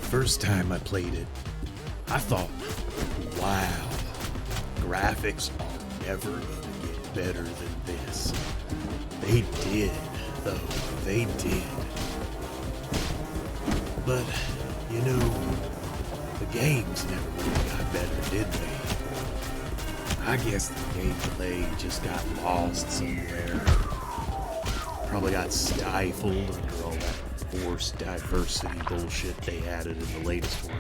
First time I played it, I thought, wow, graphics are never gonna get better than this. They did, though, they did. But, you know, the games never really got better, did they? I guess the gameplay just got lost somewhere. Probably got stifled under all that forced diversity bullshit they added in the latest one.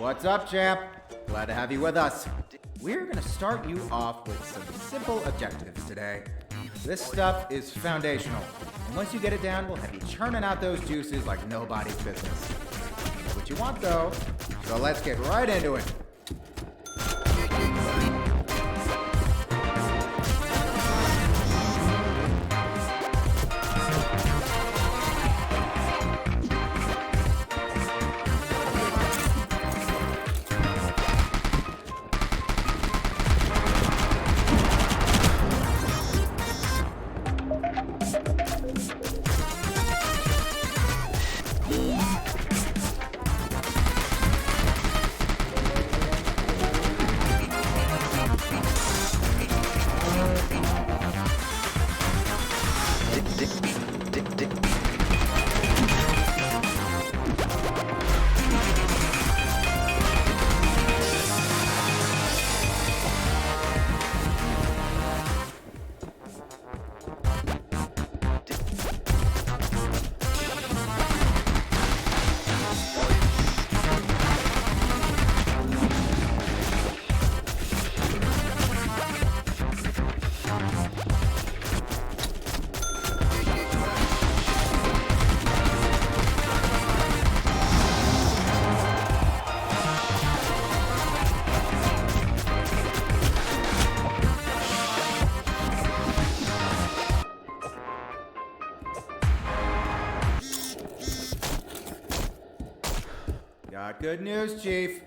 What's up, champ? Glad to have you with us. We're gonna start you off with some simple objectives today. This stuff is foundational, and once you get it down, we'll have you churning out those juices like nobody's business. That's what you want, though, so let's get right into it. Got good news, Chief.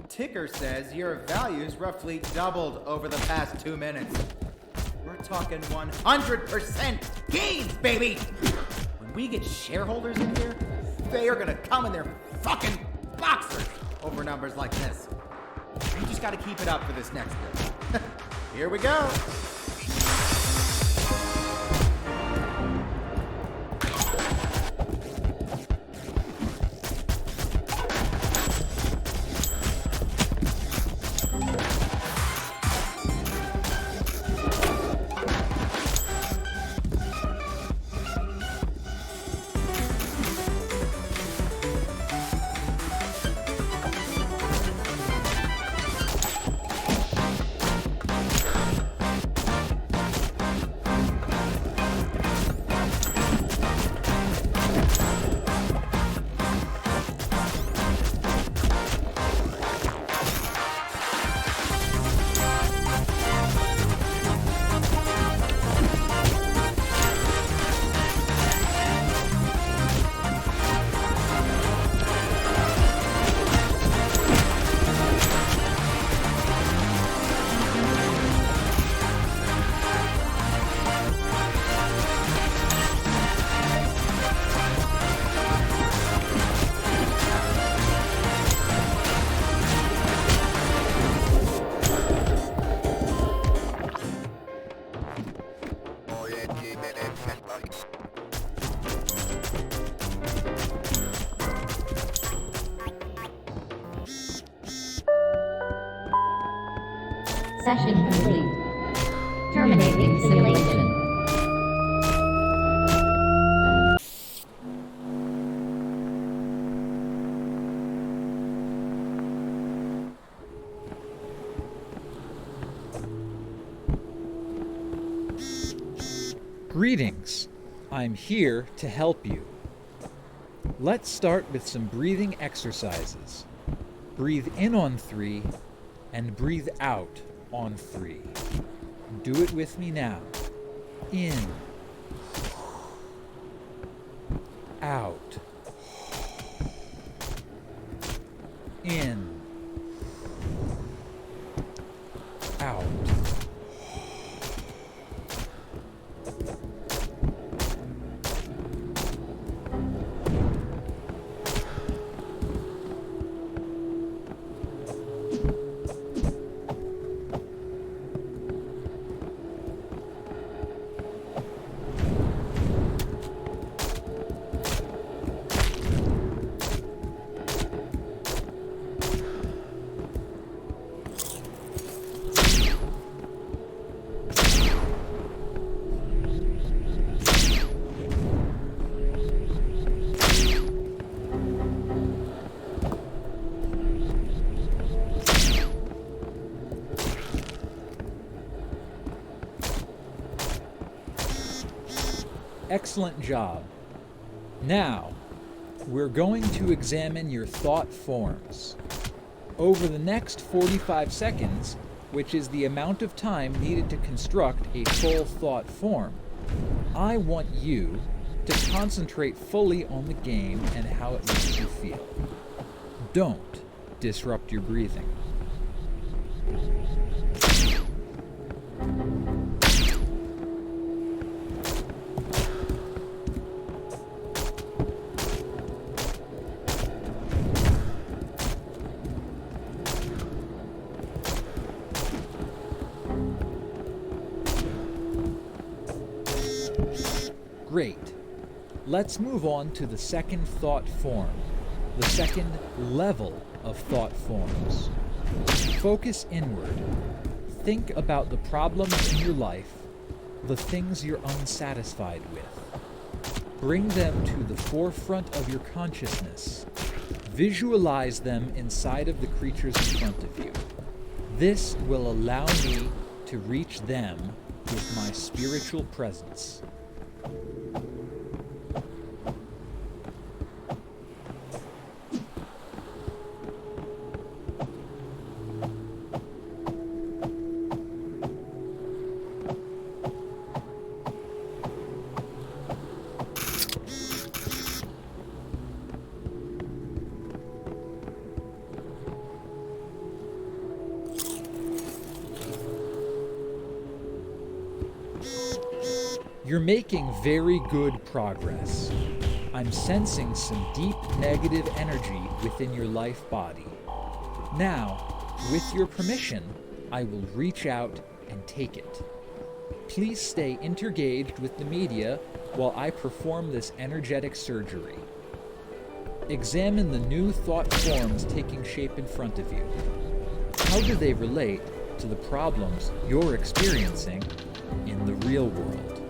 Ticker says your value's roughly doubled over the past 2 minutes. We're talking 100% gains, baby! When we get shareholders in here, they are gonna come in their fucking boxers over numbers like this. You just gotta keep it up for this next bit. Here we go! Session complete. Terminating simulation. Greetings. I'm here to help you. Let's start with some breathing exercises. Breathe in on 3 and breathe out on 3. Do it with me now. In. Out. In. Out. Excellent job. Now, we're going to examine your thought forms. Over the next 45 seconds, which is the amount of time needed to construct a full thought form, I want you to concentrate fully on the game and how it makes you feel. Don't disrupt your breathing. Great. Let's move on to the second thought form, the second level of thought forms. Focus inward. Think about the problems in your life, the things you're unsatisfied with. Bring them to the forefront of your consciousness. Visualize them inside of the creatures in front of you. This will allow me to reach them with my spiritual presence. You're making very good progress. I'm sensing some deep negative energy within your life body. Now, with your permission, I will reach out and take it. Please stay interengaged with the media while I perform this energetic surgery. Examine the new thought forms taking shape in front of you. How do they relate to the problems you're experiencing in the real world?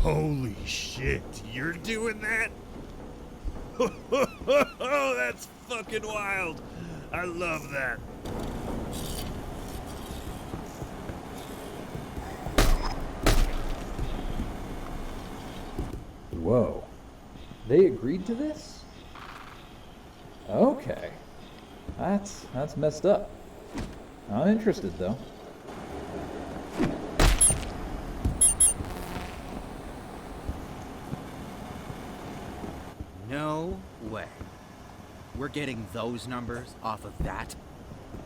Holy shit, you're doing that? Oh, that's fucking wild. I love that. Whoa. They agreed to this? Okay. That's messed up. I'm interested though. No way. We're getting those numbers off of that?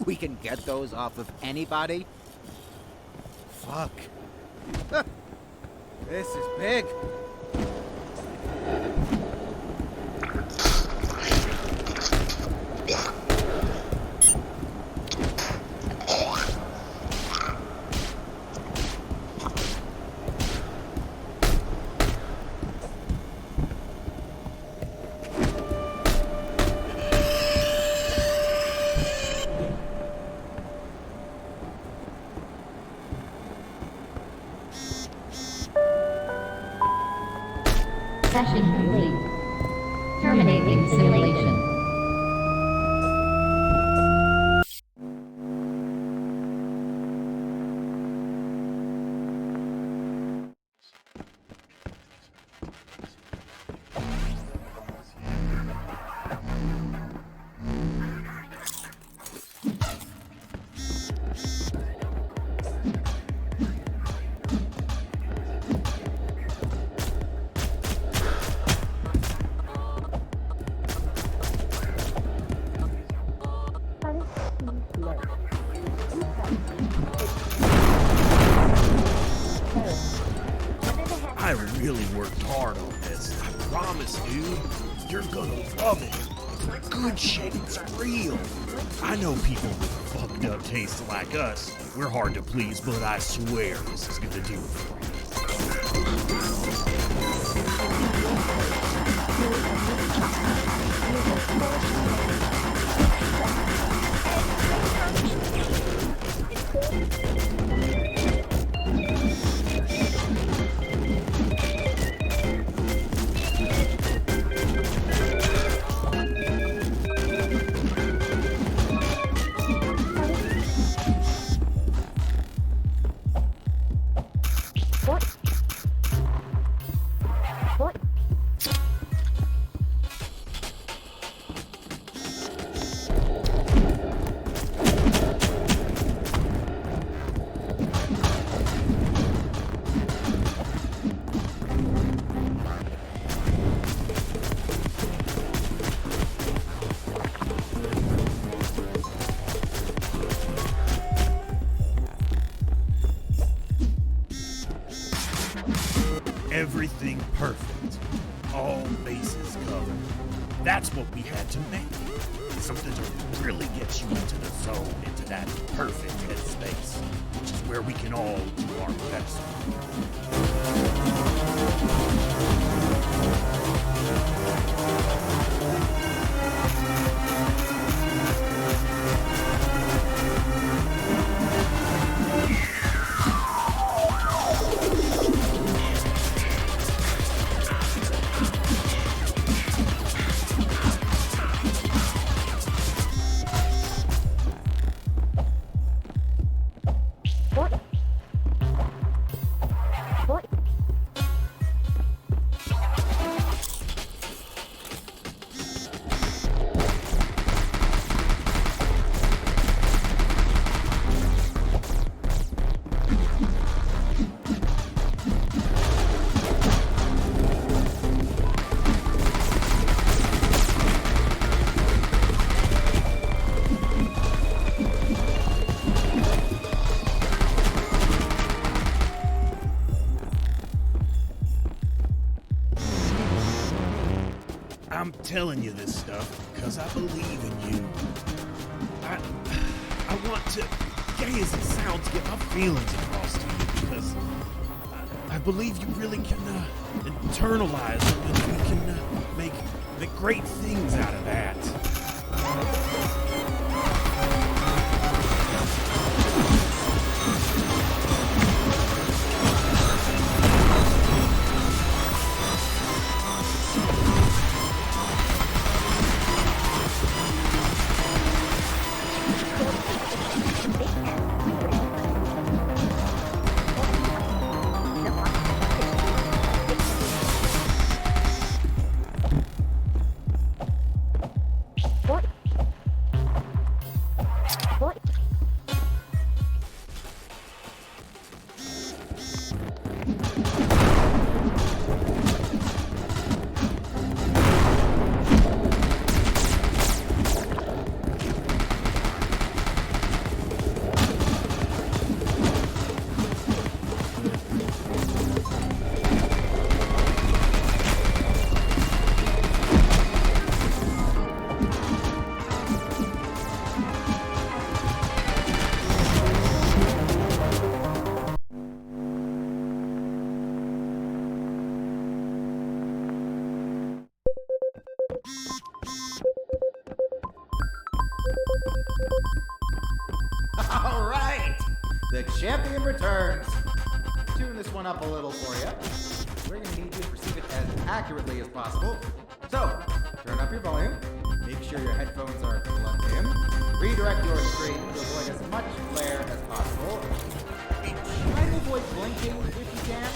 We can get those off of anybody? Fuck. This is big. Session complete. Terminating simulation. I really worked hard on this. I promise, dude. You're gonna love it. Good shit, it's real. I know people with fucked up tastes like us. We're hard to please, but I swear this is gonna do it for you. Everything perfect. All bases covered. That's what we had to make. Something to really get you into the zone, into that perfect headspace, which is where we can all do our best. I'm telling you this stuff because I believe in you. I want to, gay as it sounds, get my feelings across to you because I believe you really can internalize them and we can make great things out of that. The champion returns. Tune this one up a little for you. We're going to need you to perceive it as accurately as possible. So, turn up your volume. Make sure your headphones are plugged in. Redirect your screen to avoid as much glare as possible. Try to avoid blinking if you can.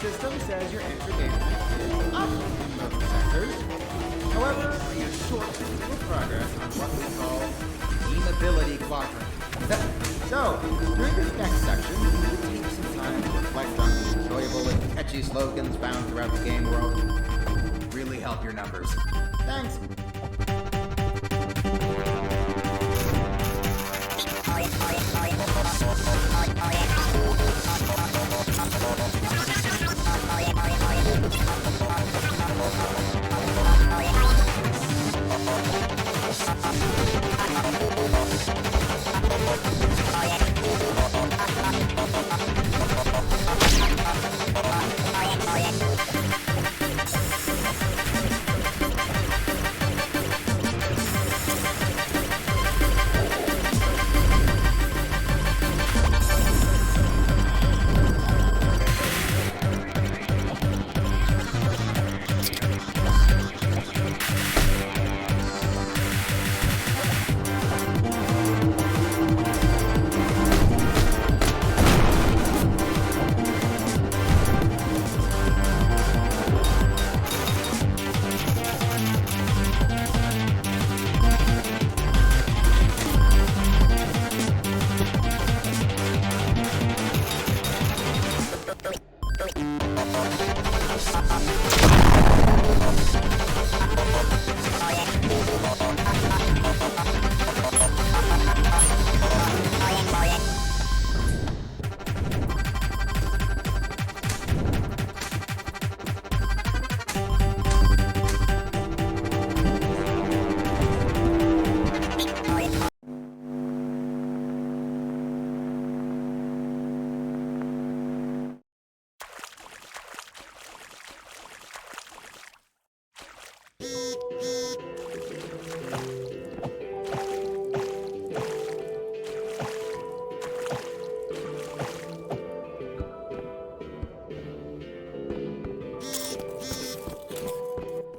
System says your engagement is up in most sectors. However, you're short of progress on what we call the ability quadrant. So, during this next section, we'll take some time to reflect on the enjoyable and catchy slogans found throughout the game world. Really help your numbers. Thanks.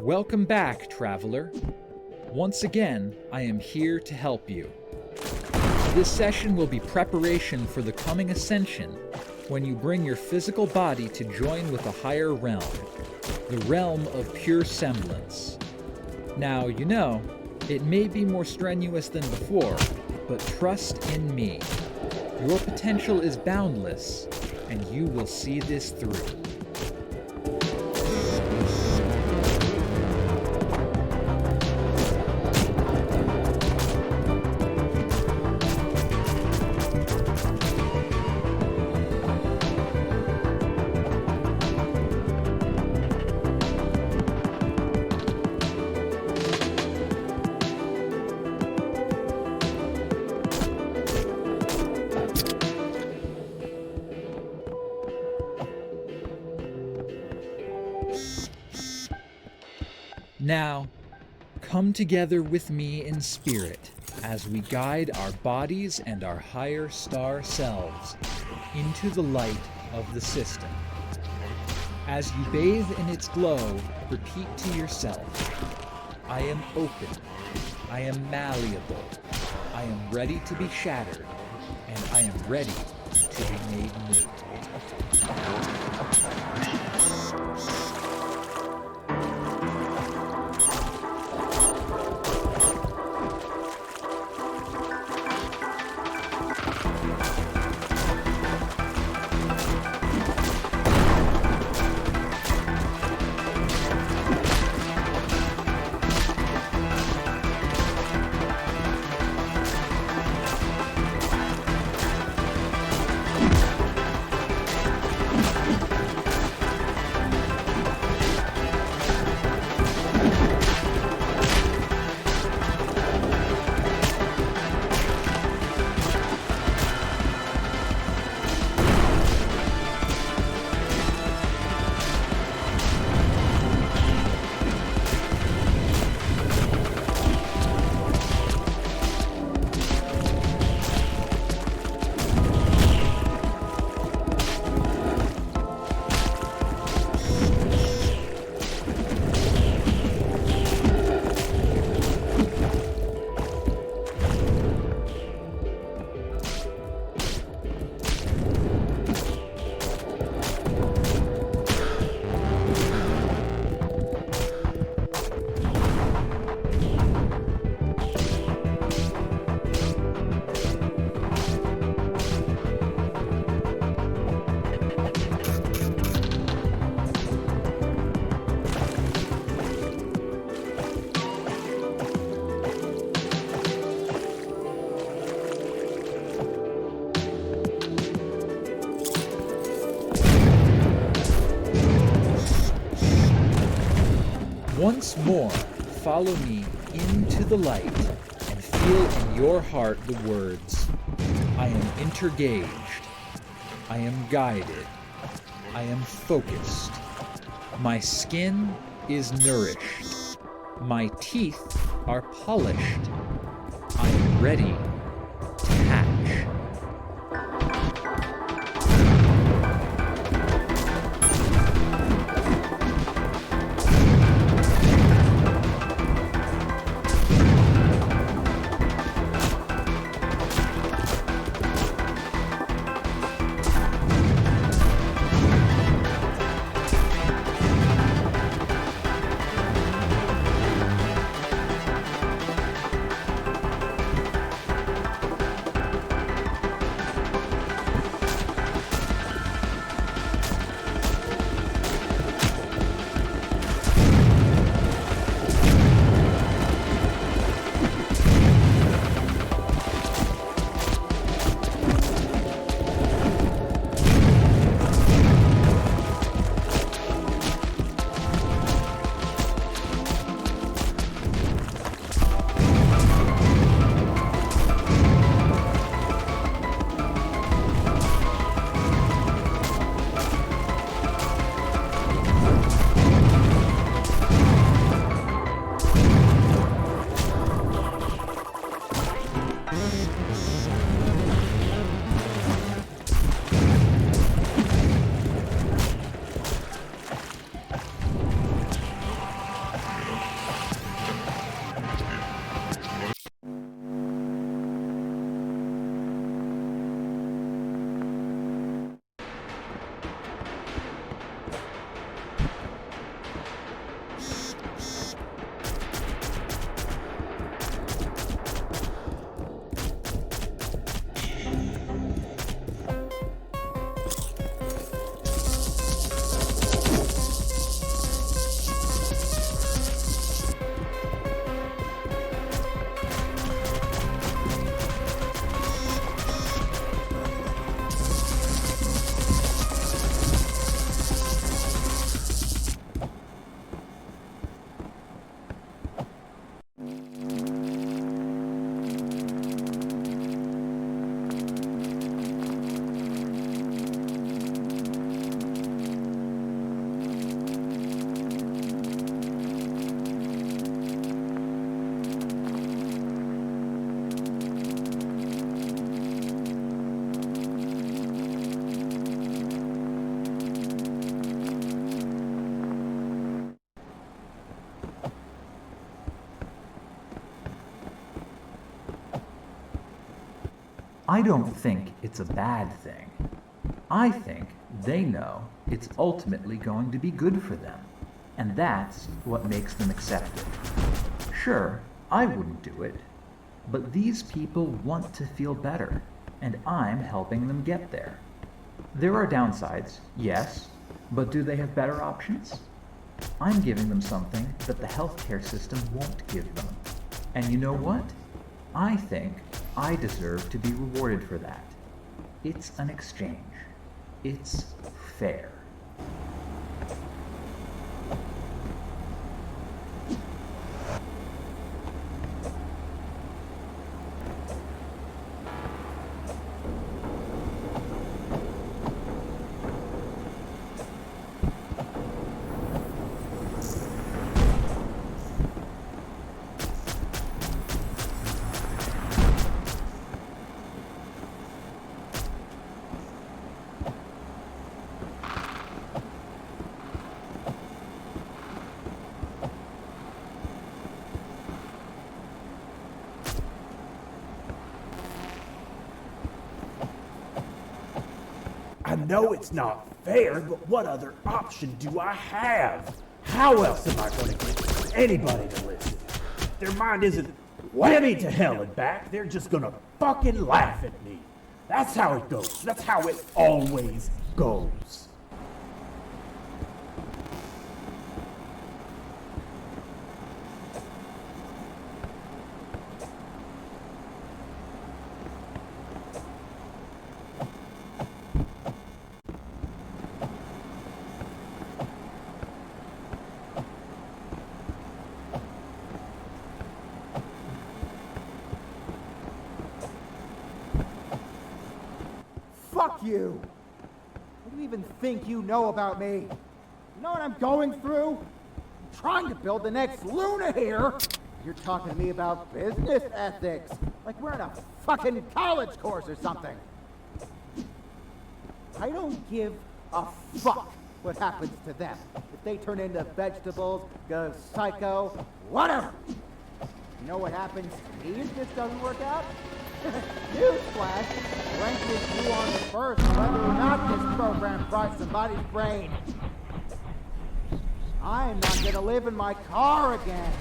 Welcome back, traveler. Once again, I am here to help you. This session will be preparation for the coming ascension when you bring your physical body to join with a higher realm, the realm of pure semblance. Now, you know, it may be more strenuous than before, but trust in me. Your potential is boundless, and you will see this through. Now, come together with me in spirit as we guide our bodies and our higher star selves into the light of the system. As you bathe in its glow, repeat to yourself, I am open, I am malleable, I am ready to be shattered, and I am ready to be made new. Once more, follow me into the light and feel in your heart the words, I am intergaged, I am guided, I am focused, my skin is nourished, my teeth are polished, I am ready to hatch. I don't think it's a bad thing. I think they know it's ultimately going to be good for them, and that's what makes them accept it. Sure, I wouldn't do it, but these people want to feel better, and I'm helping them get there. There are downsides, yes, but do they have better options? I'm giving them something that the healthcare system won't give them. And you know what? I think I deserve to be rewarded for that. It's an exchange. It's fair. I know it's not fair, but what other option do I have? How else am I going to get anybody to listen? If their mind isn't whammy to hell and back, they're just going to fucking laugh at me. That's how it goes. That's how it always goes. Fuck you! What do you even think you know about me? You know what I'm going through? I'm trying to build the next Luna here! You're talking to me about business ethics, like we're in a fucking college course or something. I don't give a fuck what happens to them. If they turn into vegetables, go psycho, whatever. You know what happens to me if this doesn't work out? Newsflash, ranks you on first whether or not this program fries somebody's brain. I'm not gonna live in my car again.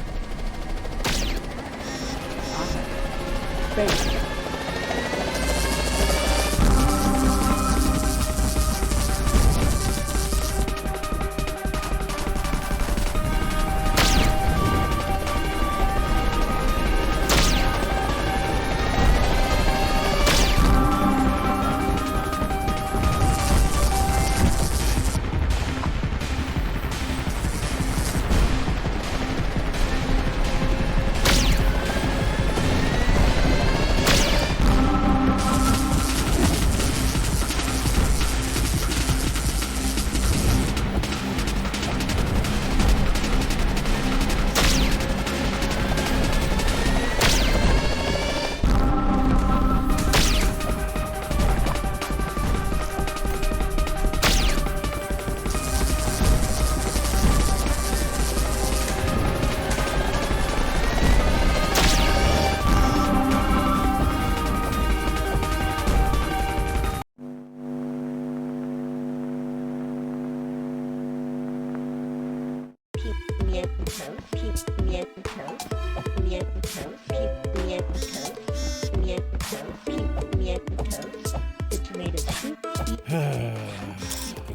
Space.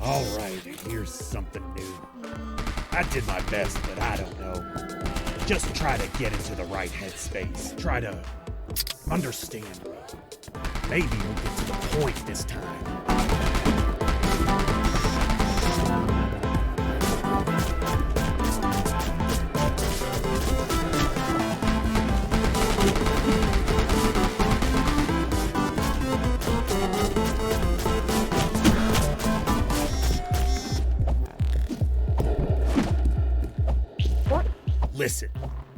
All right, here's something new. I did my best, but I don't know. Just try to get into the right headspace. Try to understand me. Maybe you'll get to the point this time. Listen,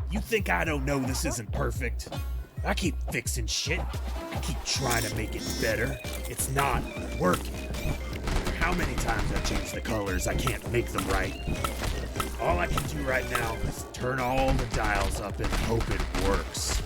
you think I don't know this isn't perfect? I keep fixing shit. I keep trying to make it better. It's not working. How many times I change the colors, I can't make them right. All I can do right now is turn all the dials up and hope it works.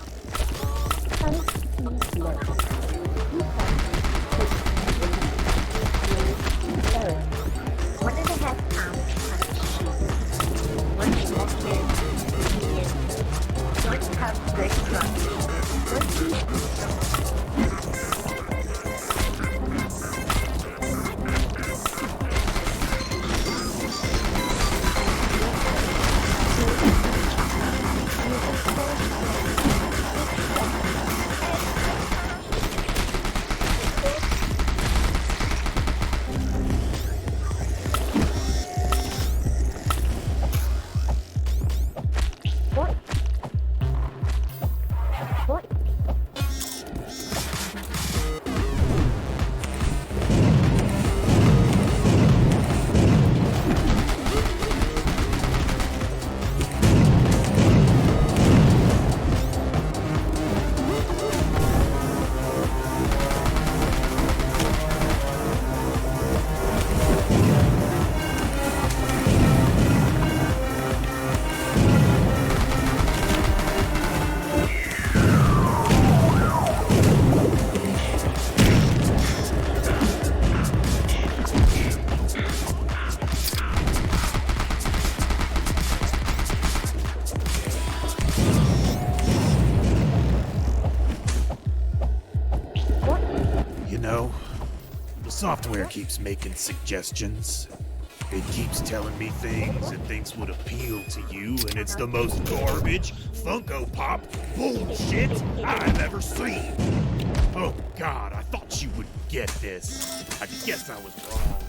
Software keeps making suggestions. It keeps telling me things it thinks would appeal to you, and it's the most garbage Funko Pop bullshit I've ever seen. Oh God, I thought you would get this. I guess I was wrong.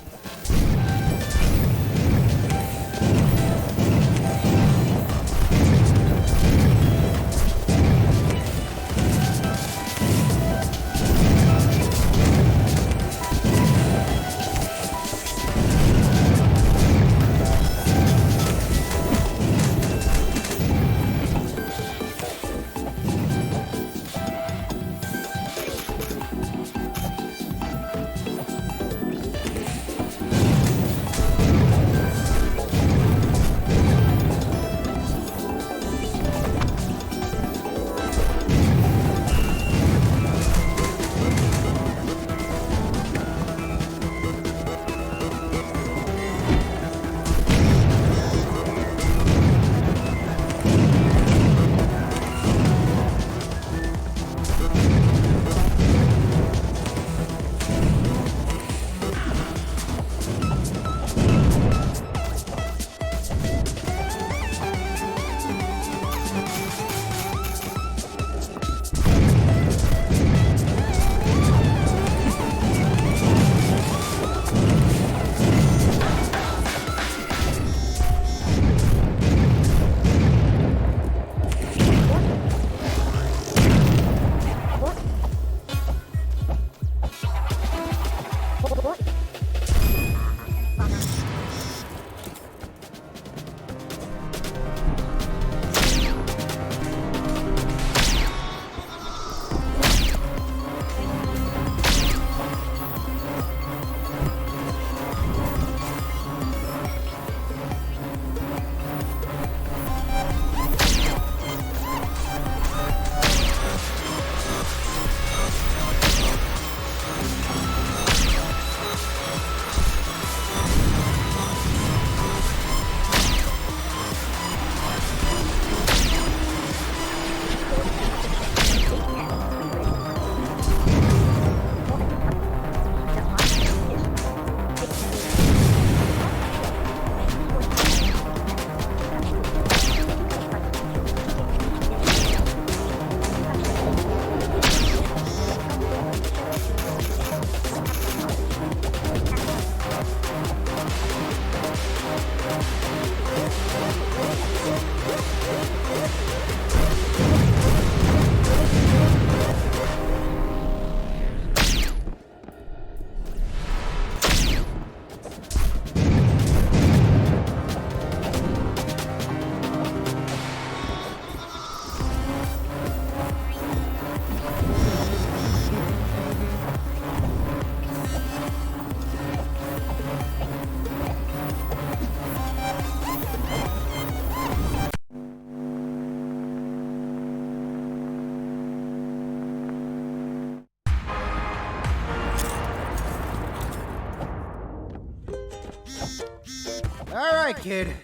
Alright, kid.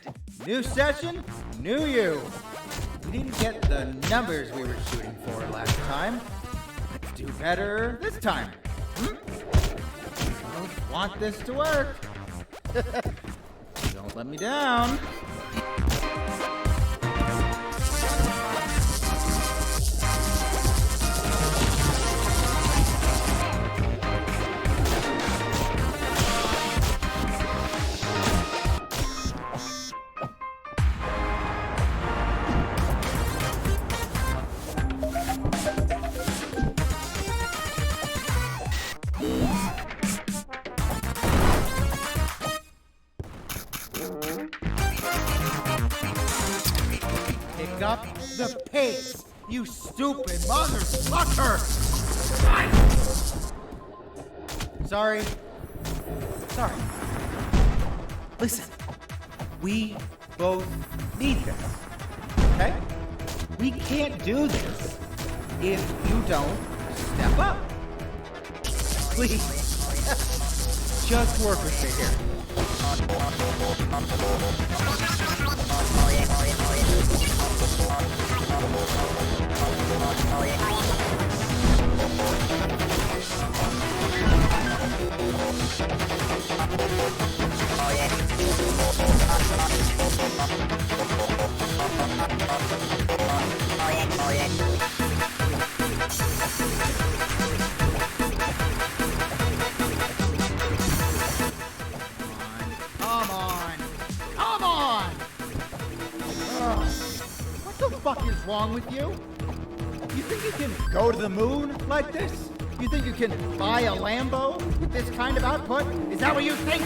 New session, new you. We didn't get the numbers we were shooting for last time. Let's do better this time. I want this to work. Don't let me down. Pick up the pace, you stupid motherfucker! Sorry. Listen, we both need this, okay? We can't do this if you don't step up. Please, just work with me here. Come on! Ugh. What the fuck is wrong with you? You think you can go to the moon like this? You think you can buy a Lambo with this kind of output? Is that what you think?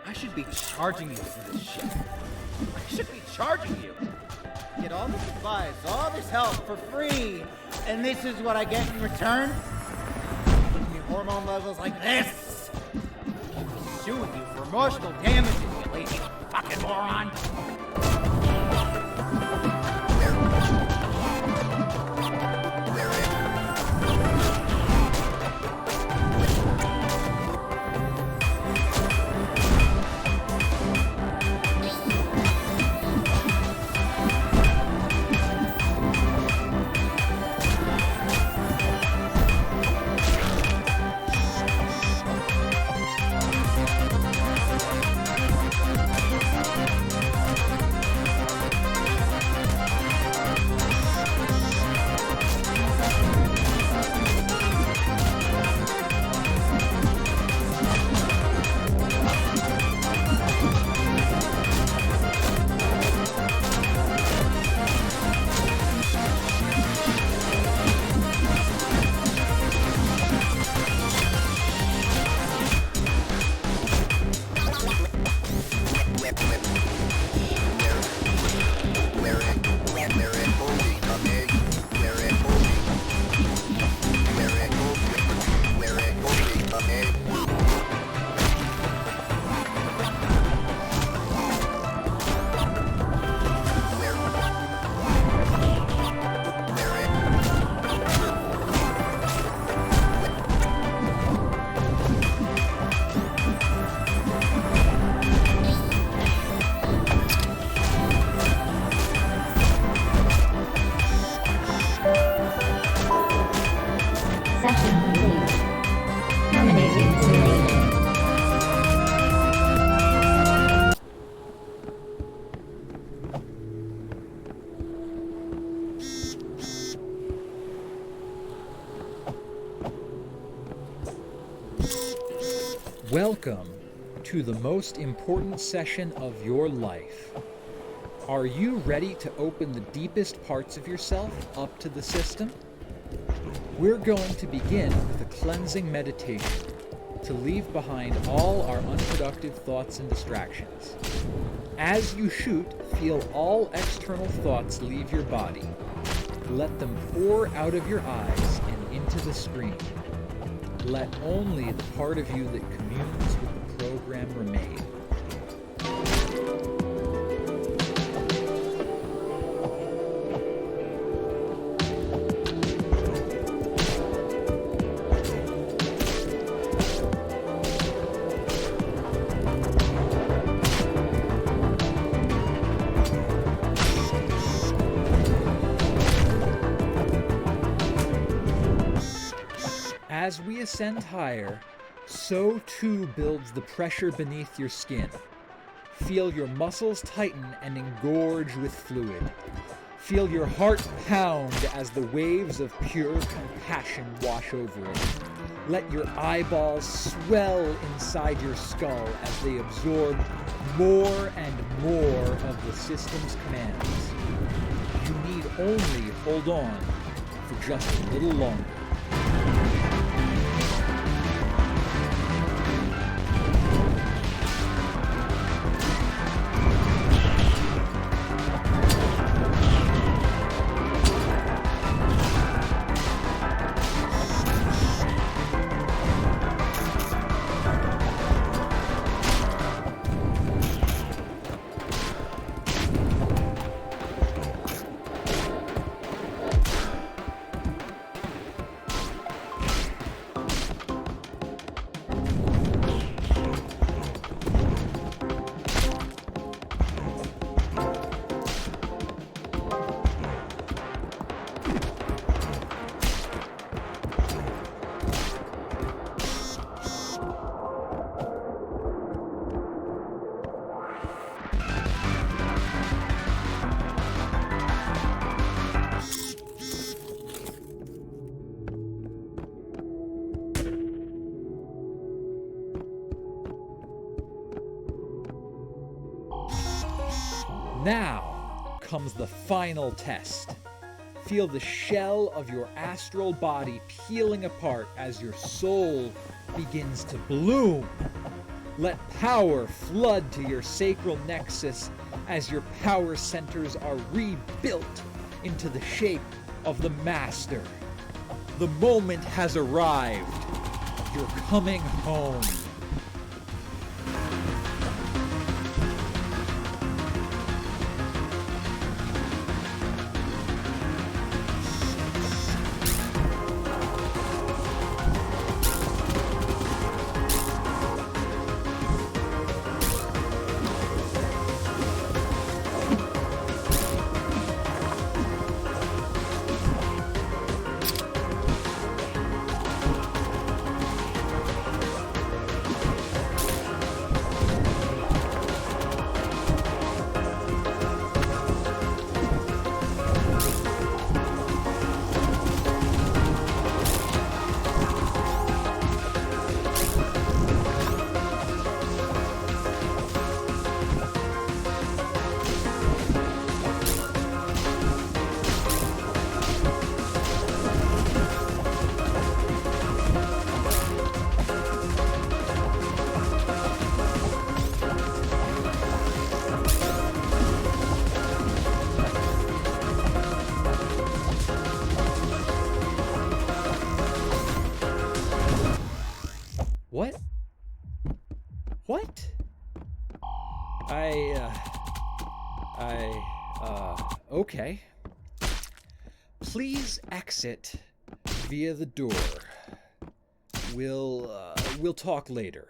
I should be charging you for this shit. I should be charging you. Get all the supplies, all this help for free, and this is what I get in return? Giving me hormone levels like this? Suing you for emotional damages, you lazy fucking moron! Session complete. Terminating simulation. Welcome to the most important session of your life. Are you ready to open the deepest parts of yourself up to the system? We're going to begin with a cleansing meditation to leave behind all our unproductive thoughts and distractions. As you shoot, feel all external thoughts leave your body. Let them pour out of your eyes and into the screen. Let only the part of you that communes with the program remain. As we ascend higher, so too builds the pressure beneath your skin. Feel your muscles tighten and engorge with fluid. Feel your heart pound as the waves of pure compassion wash over it. Let your eyeballs swell inside your skull as they absorb more and more of the system's commands. You need only hold on for just a little longer. Now comes the final test. Feel the shell of your astral body peeling apart as your soul begins to bloom. Let power flood to your sacral nexus as your power centers are rebuilt into the shape of the Master. The moment has arrived. You're coming home. What? What? Okay. Please exit via the door. We'll talk later.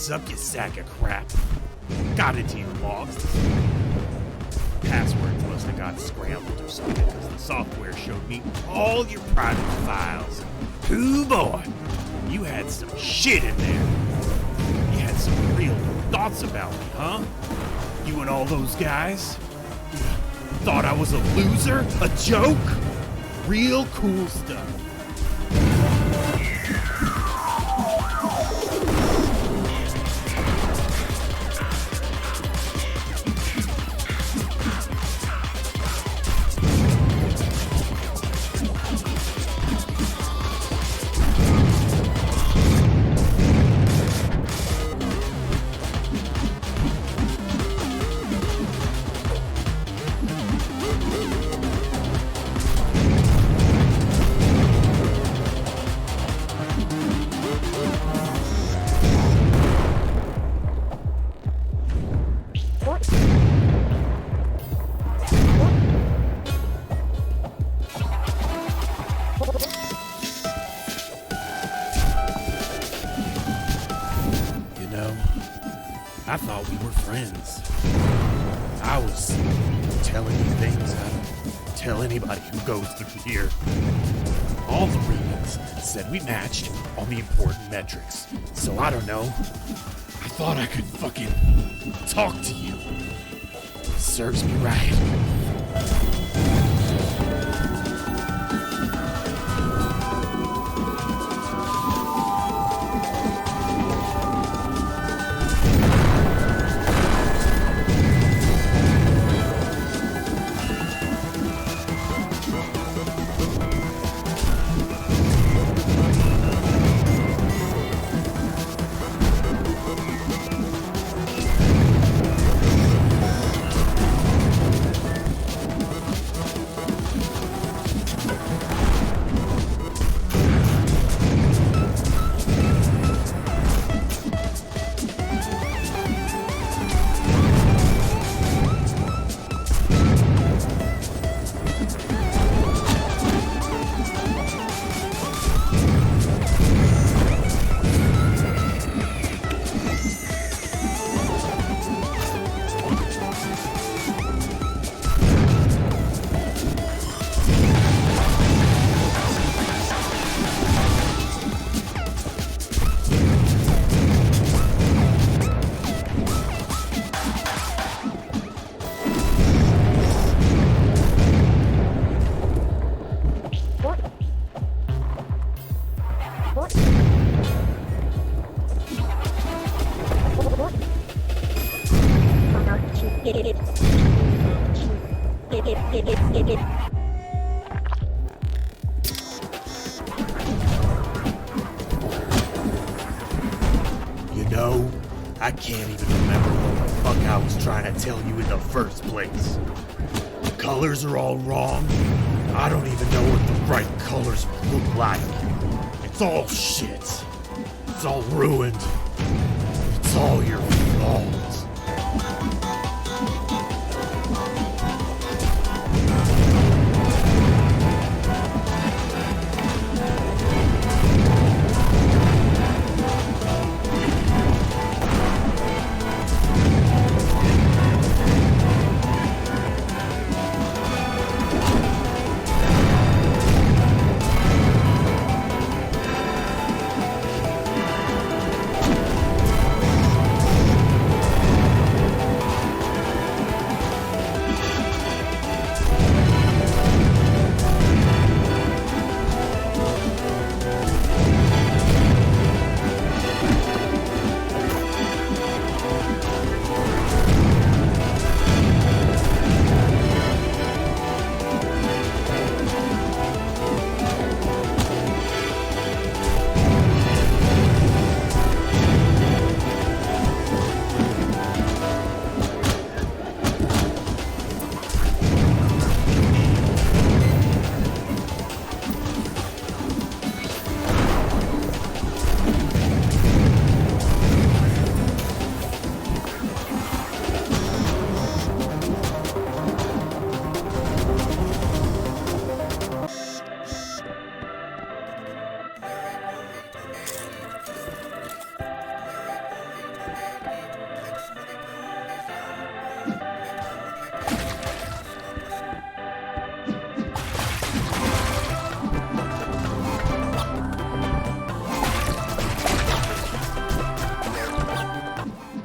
What's up, you sack of crap? Got into your logs. Passwords must have got scrambled or something because the software showed me all your private files. Ooh boy, you had some shit in there. You had some real thoughts about me, huh? You and all those guys? Thought I was a loser? A joke? Real cool stuff. I thought we were friends. I was telling you things I don't tell anybody who goes through here. All the readings said we matched on the important metrics. So I don't know. I thought I could fucking talk to you. Serves me right. You know, I can't even remember what the fuck I was trying to tell you in the first place. The colors are all wrong. I don't even know what the right colors look like. It's all shit. It's all ruined. It's all your fault.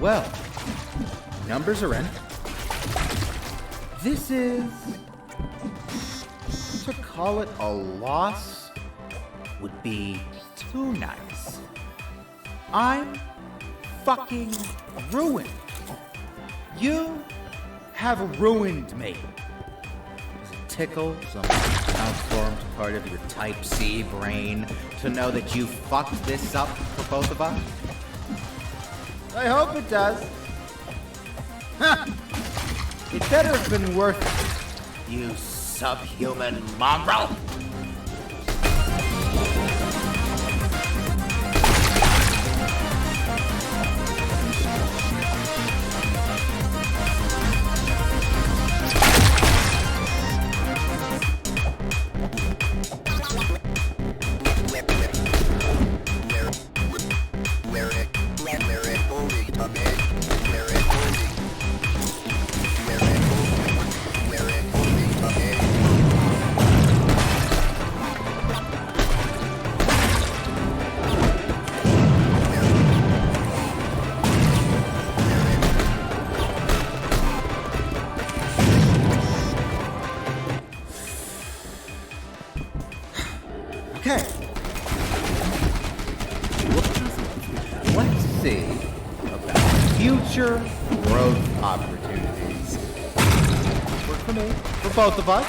Well, numbers are in. This is... to call it a loss would be too nice. I'm fucking ruined. You have ruined me. Does it tickle some malformed part of your Type C brain to know that you fucked this up for both of us? I hope it does. Huh. It better have been worth it, you subhuman mongrel! Okay. Let's see about future growth opportunities. Work for me, for both of us.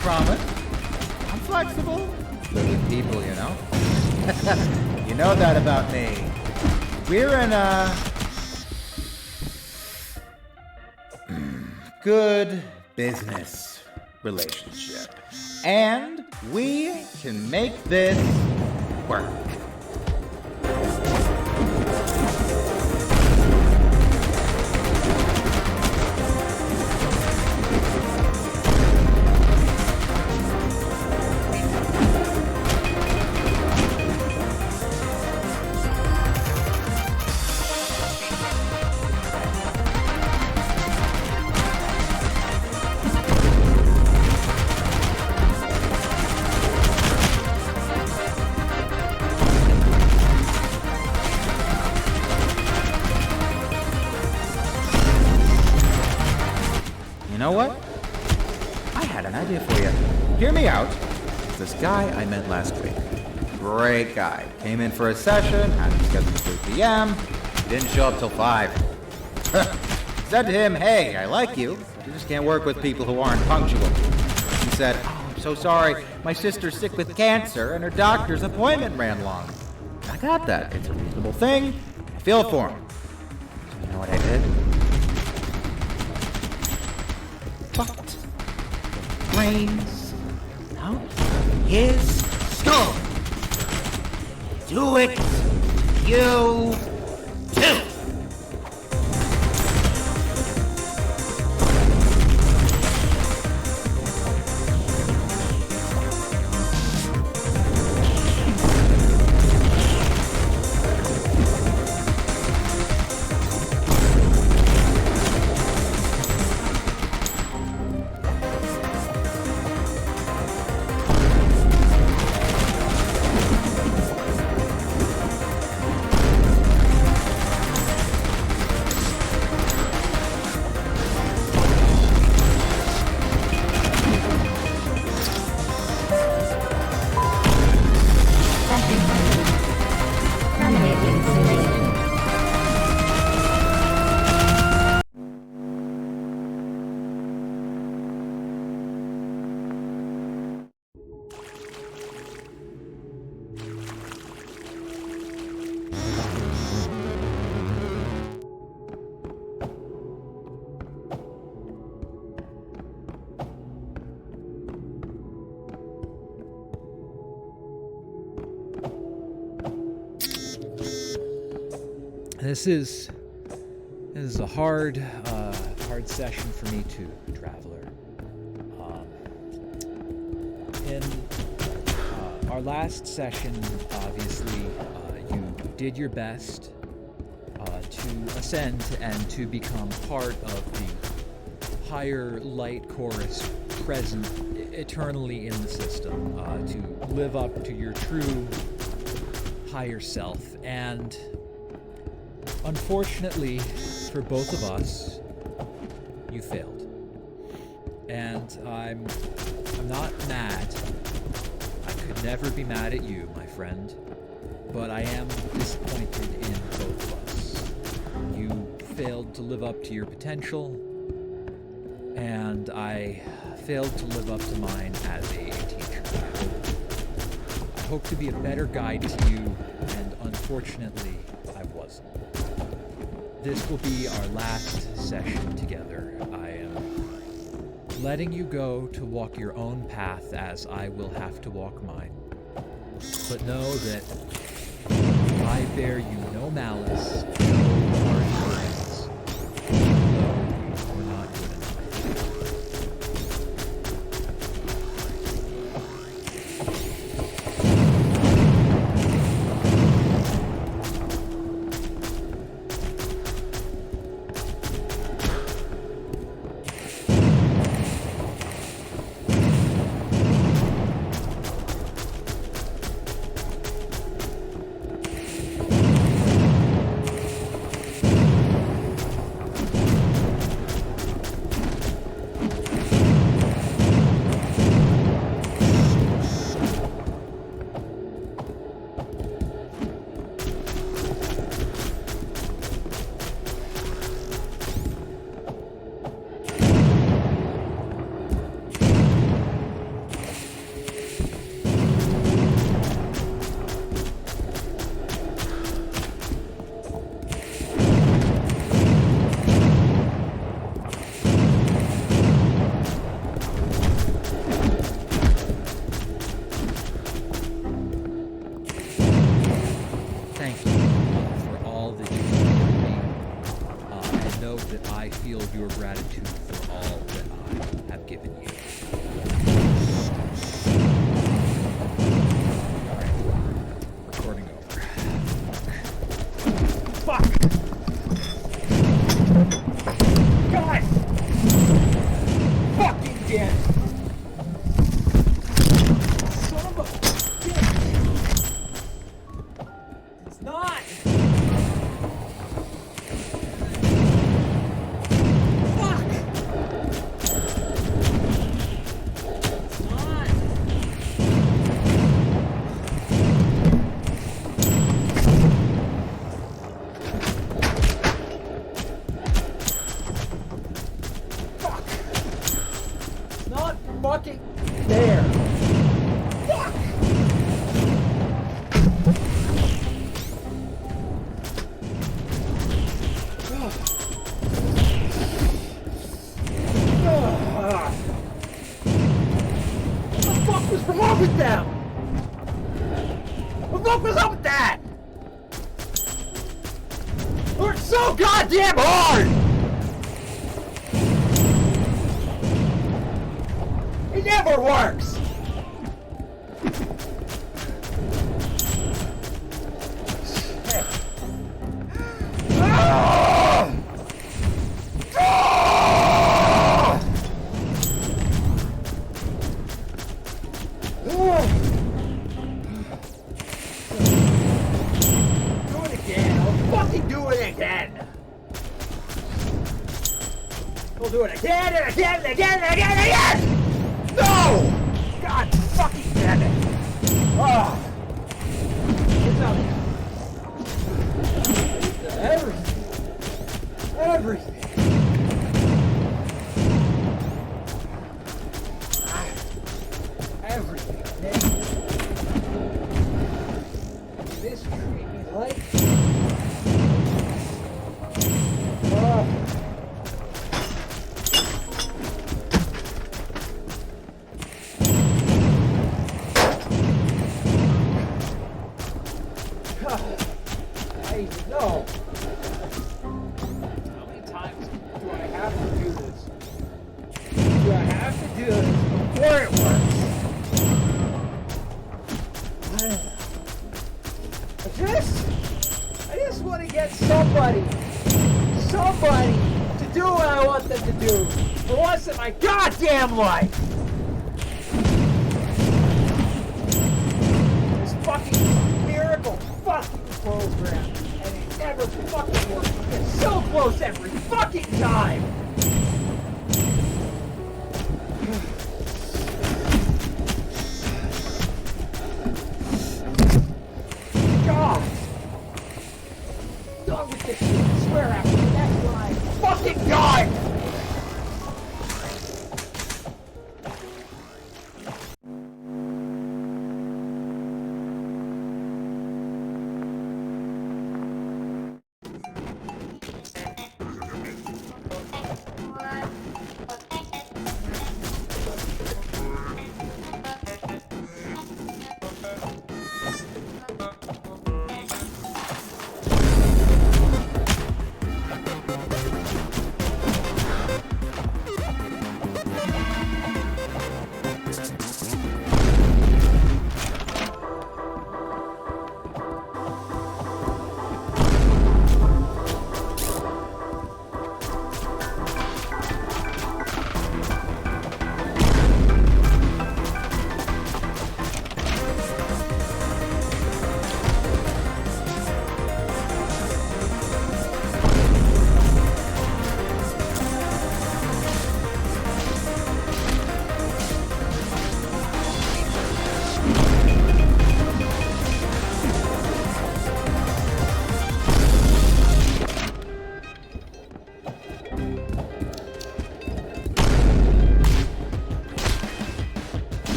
Promise. I'm flexible. Good people, you know. You know that about me. We're in a good business relationship. And we can make this work. You know what? I had an idea for you. Hear me out. This guy I met last week. Great guy. Came in for a session, had him scheduled for 3 p.m. He didn't show up till 5. Said to him, hey, I like you, but you just can't work with people who aren't punctual. He said, oh, I'm so sorry. My sister's sick with cancer and her doctor's appointment ran long. I got that. It's a reasonable thing. I feel for him. So you know what I did? Fucked the brains out his skull. Do it, you too. Terminating simulation. This is a hard session for me too, Traveler. In our last session, obviously, you did your best to ascend and to become part of the higher light chorus present eternally in the system, to live up to your true higher self. And Unfortunately, for both of us, you failed. And I'm not mad. I could never be mad at you, my friend. But I am disappointed in both of us. You failed to live up to your potential, and I failed to live up to mine as a teacher. I hope to be a better guide to you, and unfortunately, I wasn't. This will be our last session together. I am letting you go to walk your own path, as I will have to walk mine. But know that I bear you no malice, no hard feelings, though you were not good enough. Thank you for all that you do for me, and know that I feel your gratitude for all that I have given you. Alright, recording over. Fuck! God! Fucking damn it! Son of a bitch! It's not! Fuck! It's not! Fuck! It's not fucking there! Fuck! What the fuck was wrong with them? What the fuck was up with that? They were so goddamn hard! It never works! Hey. Ah! Ah! Do it again. I'll fucking do it again. We'll do it again and again and again and again and again. No! God fucking damn it. Oh. It's out here. Everything. Everything. Everything. This treat me like. I know. How many times do I have to do this? Do I have to do this before it works? I just want to get somebody to do what I want them to do for once in my goddamn life. This fucking miracle fucking program, and it never fucking works. close every fucking time!